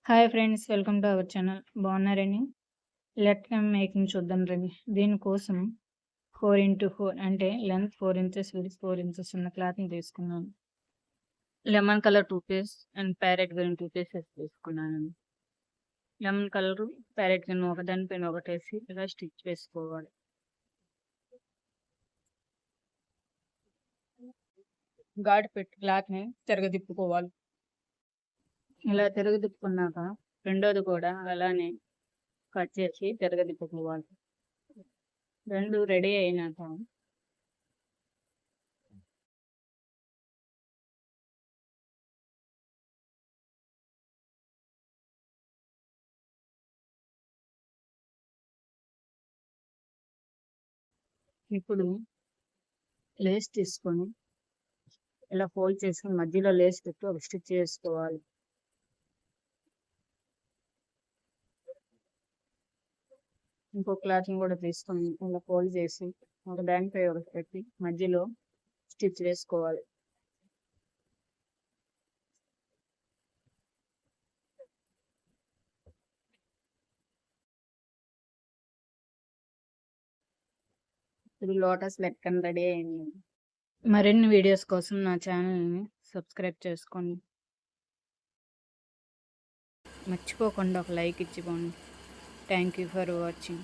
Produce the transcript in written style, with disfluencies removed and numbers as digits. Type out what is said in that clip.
Hi friends, welcome to our channel. బాగున్నారండి? లెట్కమ్ making చూద్దాం రండి. దీనికోసం 4x4 అంటే లెంత్ 4 ఇంచెస్, విడ్త్ 4 ఇంచెస్ ఉన్న క్లాత్ని తీసుకున్నాను. Lemon colour 2 piece and parrot green 2 pieces తీసుకున్నాను. లెమన్ కలర్ ప్యారెట్ గ్రీన్ ఒకదానిపైన ఒకటేసి ఇలా స్టిచ్ వేసుకోవాలి. ఘాటు పెట్టి క్లాత్ని తిరగదిప్పుకోవాలి. ఇలా తిరగదిప్పుకున్నాక రెండోది కూడా అలానే కట్ చేసి తిరగదిప్పుకోవాలి. రెండు రెడీ అయినాక ఇప్పుడు లేస్ తీసుకొని ఇలా ఫోల్డ్ చేసుకుని మధ్యలో లేస్ పెట్టి ఒక స్టిచ్ చేసుకోవాలి. ఇంకో క్లాత్ని కూడా తీసుకొని ఇలా ఫోల్డ్ చేసి ఒక దానిపై ఒకటి పెట్టి మధ్యలో స్టిచ్ వేసుకోవాలి. ఇది లోటస్ లెక్కన రెడీ అయింది. మరిన్ని వీడియోస్ కోసం నా ఛానల్ని సబ్స్క్రైబ్ చేసుకోండి. మర్చిపోకుండా ఒక లైక్ ఇచ్చిపోండి. Thank you for watching.